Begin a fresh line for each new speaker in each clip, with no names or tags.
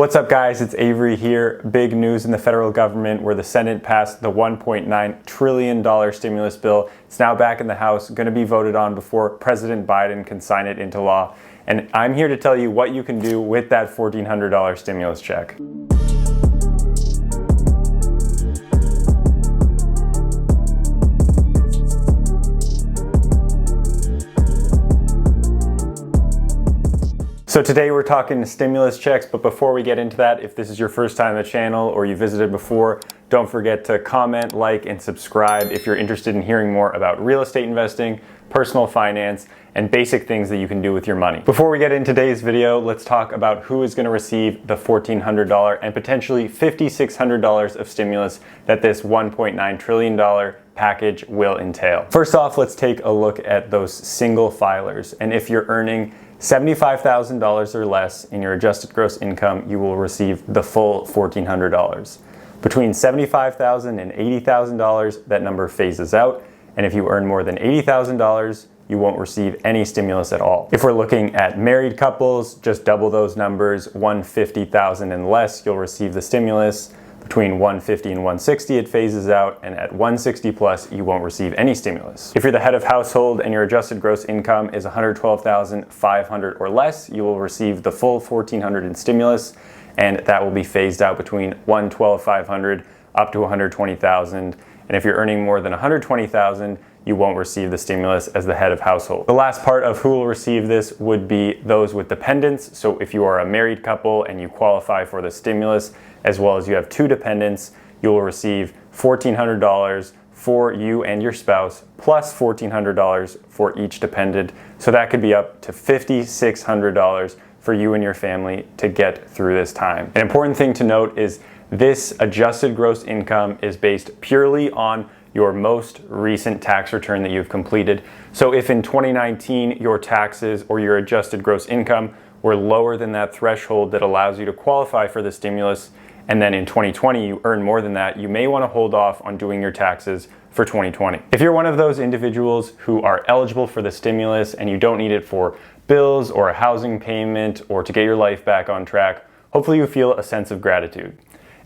What's up guys, it's Avery here. Big news in the federal government where the Senate passed the $1.9 trillion stimulus bill. It's now back in the House, going to be voted on before President Biden can sign it into law. And I'm here to tell you what you can do with that $1,400 stimulus check. So today we're talking stimulus checks, but before we get into that, if this is your first time on the channel or you visited before, don't forget to comment, like, and subscribe if you're interested in hearing more about real estate investing, personal finance, and basic things that you can do with your money. Before we get into today's video, let's talk about who is going to receive the $1,400 and potentially $5,600 of stimulus that this $1.9 trillion package will entail. First off, let's take a look at those single filers. And if you're earning $75,000 or less in your adjusted gross income, you will receive the full $1,400. Between $75,000 and $80,000, that number phases out. And if you earn more than $80,000, you won't receive any stimulus at all. If we're looking at married couples, just double those numbers. $150,000 and less, you'll receive the stimulus. Between $150,000 and $160,000, it phases out, and at $160,000 plus, you won't receive any stimulus. If you're the head of household and your adjusted gross income is $112,500 or less, you will receive the full $1,400 in stimulus, and that will be phased out between $112,500 up to $120,000. And if you're earning more than $120,000, you won't receive the stimulus as the head of household. The last part of who will receive this would be those with dependents. So if you are a married couple and you qualify for the stimulus, as well as you have two dependents, you will receive $1,400 for you and your spouse, plus $1,400 for each dependent. So that could be up to $5,600 for you and your family to get through this time. An important thing to note is this adjusted gross income is based purely on your most recent tax return that you've completed. So if in 2019 your taxes or your adjusted gross income were lower than that threshold that allows you to qualify for the stimulus, and then in 2020 you earn more than that, you may want to hold off on doing your taxes for 2020. If you're one of those individuals who are eligible for the stimulus and you don't need it for bills or a housing payment or to get your life back on track, hopefully you feel a sense of gratitude.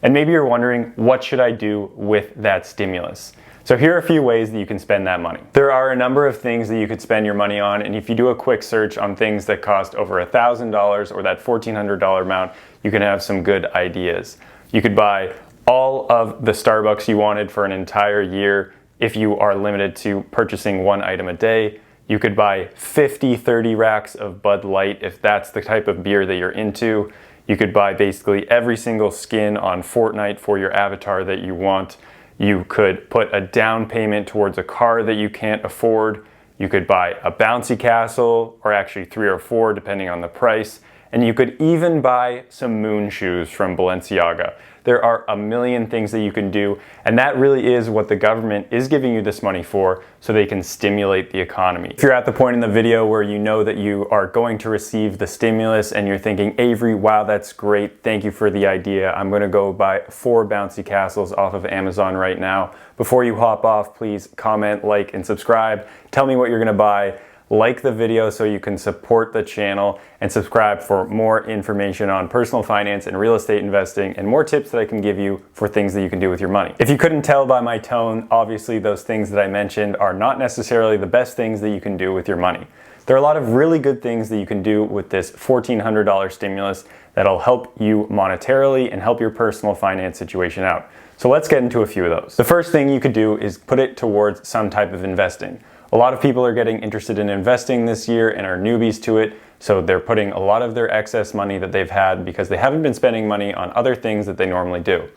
And maybe you're wondering, what should I do with that stimulus? So here are a few ways that you can spend that money. There are a number of things that you could spend your money on, and if you do a quick search on things that cost over $1,000 or that $1,400 amount, you can have some good ideas. You could buy all of the Starbucks you wanted for an entire year if you are limited to purchasing one item a day. You could buy 30 racks of Bud Light if that's the type of beer that you're into. You could buy basically every single skin on Fortnite for your avatar that you want. You could put a down payment towards a car that you can't afford. You could buy a bouncy castle, or actually 3 or 4 depending on the price. And you could even buy some moon shoes from Balenciaga. There are a million things that you can do, and that really is what the government is giving you this money for, so they can stimulate the economy. If you're at the point in the video where you know that you are going to receive the stimulus and you're thinking, Avery, wow, that's great, thank you for the idea. I'm gonna go buy 4 bouncy castles off of Amazon right now. Before you hop off, please comment, like, and subscribe. Tell me what you're gonna buy. Like the video so you can support the channel, and subscribe for more information on personal finance and real estate investing and more tips that I can give you for things that you can do with your money. If you couldn't tell by my tone, obviously those things that I mentioned are not necessarily the best things that you can do with your money. There are a lot of really good things that you can do with this $1,400 stimulus that'll help you monetarily and help your personal finance situation out. So let's get into a few of those. The first thing you could do is put it towards some type of investing. A lot of people are getting interested in investing this year and are newbies to it, so they're putting a lot of their excess money that they've had because they haven't been spending money on other things that they normally do.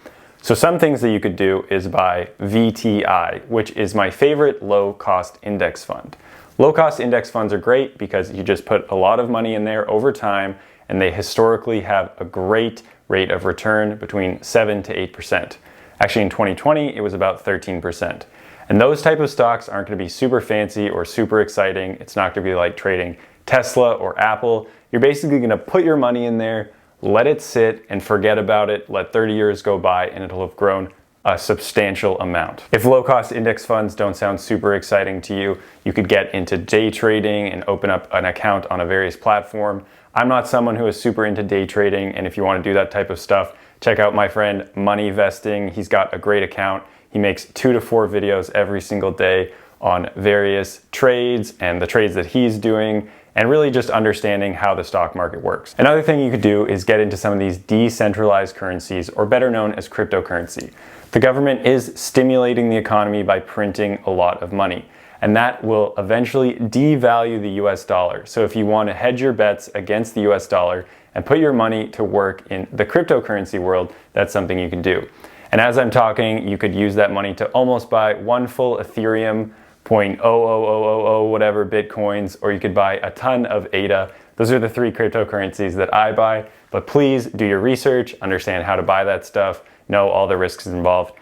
So some things that you could do is buy VTI, which is my favorite low-cost index fund. Low-cost index funds are great because you just put a lot of money in there over time, and they historically have a great rate of return between 7 to 8%. Actually, in 2020, it was about 13%. And those type of stocks aren't going to be super fancy or super exciting. It's not going to be like trading Tesla or Apple. You're basically going to put your money in there, let it sit and forget about it, let 30 years go by, and it'll have grown a substantial amount. If low-cost index funds don't sound super exciting to you, you could get into day trading and open up an account on a various platform. I'm not someone who is super into day trading, and if you want to do that type of stuff, check out my friend Money Vesting. He's got a great account. He makes 2 to 4 videos every single day on various trades and the trades that he's doing, and really just understanding how the stock market works. Another thing you could do is get into some of these decentralized currencies, or better known as cryptocurrency. The government is stimulating the economy by printing a lot of money, and that will eventually devalue the US dollar. So if you want to hedge your bets against the US dollar and put your money to work in the cryptocurrency world, that's something you can do. And as I'm talking, you could use that money to almost buy one full Ethereum, 0.00000 whatever Bitcoins, or you could buy a ton of ADA. Those are the 3 cryptocurrencies that I buy, but please do your research, understand how to buy that stuff, know all the risks involved.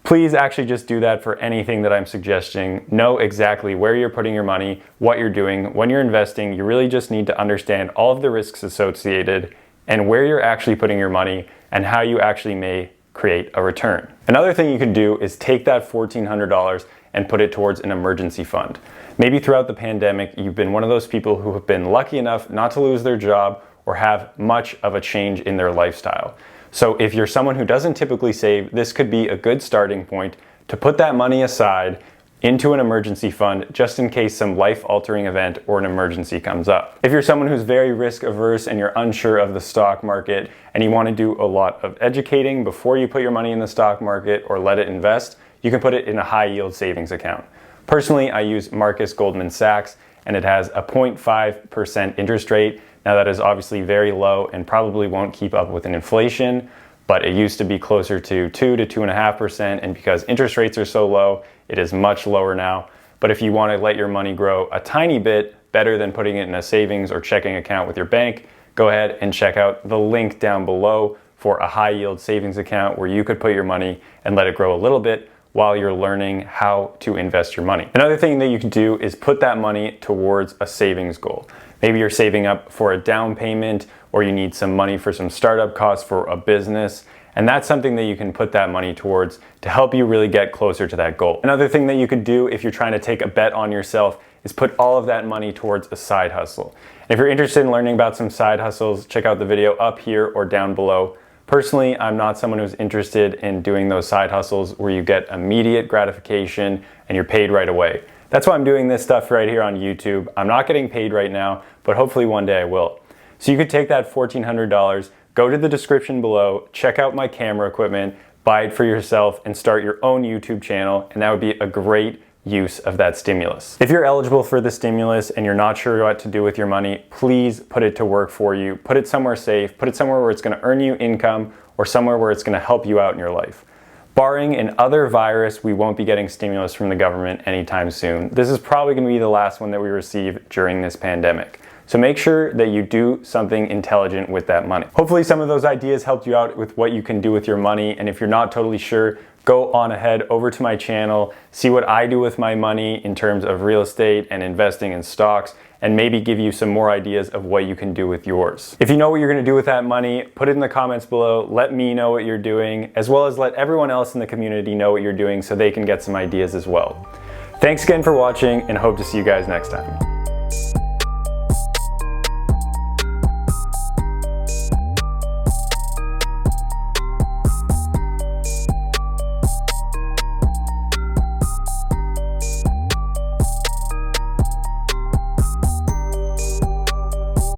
Please actually just do that for anything that I'm suggesting. Know exactly where you're putting your money, what you're doing. When you're investing, you really just need to understand all of the risks associated and where you're actually putting your money and how you actually may create a return. Another thing you can do is take that $1,400 and put it towards an emergency fund. Maybe throughout the pandemic, you've been one of those people who have been lucky enough not to lose their job or have much of a change in their lifestyle. So if you're someone who doesn't typically save, this could be a good starting point to put that money aside into an emergency fund just in case some life-altering event or an emergency comes up. If you're someone who's very risk averse and you're unsure of the stock market and you want to do a lot of educating before you put your money in the stock market or let it invest, you can put it in a high yield savings account. Personally, I use Marcus Goldman Sachs, and it has a 0.5% interest rate. Now that is obviously very low and probably won't keep up with an inflation, but it used to be closer to 2 to 2.5%, and because interest rates are so low, it is much lower now. But if you want to let your money grow a tiny bit better than putting it in a savings or checking account with your bank, go ahead and check out the link down below for a high yield savings account where you could put your money and let it grow a little bit while you're learning how to invest your money. Another thing that you can do is put that money towards a savings goal. Maybe you're saving up for a down payment, or you need some money for some startup costs for a business, and that's something that you can put that money towards to help you really get closer to that goal. Another thing that you could do if you're trying to take a bet on yourself is put all of that money towards a side hustle. And if you're interested in learning about some side hustles, check out the video up here or down below. Personally, I'm not someone who's interested in doing those side hustles where you get immediate gratification and you're paid right away. That's why I'm doing this stuff right here on YouTube. I'm not getting paid right now, but hopefully one day I will. So you could take that $1,400, go to the description below, check out my camera equipment, buy it for yourself, and start your own YouTube channel, and that would be a great use of that stimulus. If you're eligible for the stimulus and you're not sure what to do with your money, please put it to work for you. Put it somewhere safe, put it somewhere where it's going to earn you income, or somewhere where it's going to help you out in your life. Barring an other virus, we won't be getting stimulus from the government anytime soon. This is probably going to be the last one that we receive during this pandemic. So make sure that you do something intelligent with that money. Hopefully some of those ideas helped you out with what you can do with your money, and if you're not totally sure, go on ahead over to my channel, see what I do with my money in terms of real estate and investing in stocks, and maybe give you some more ideas of what you can do with yours. If you know what you're gonna do with that money, put it in the comments below, let me know what you're doing, as well as let everyone else in the community know what you're doing so they can get some ideas as well. Thanks again for watching, and hope to see you guys next time.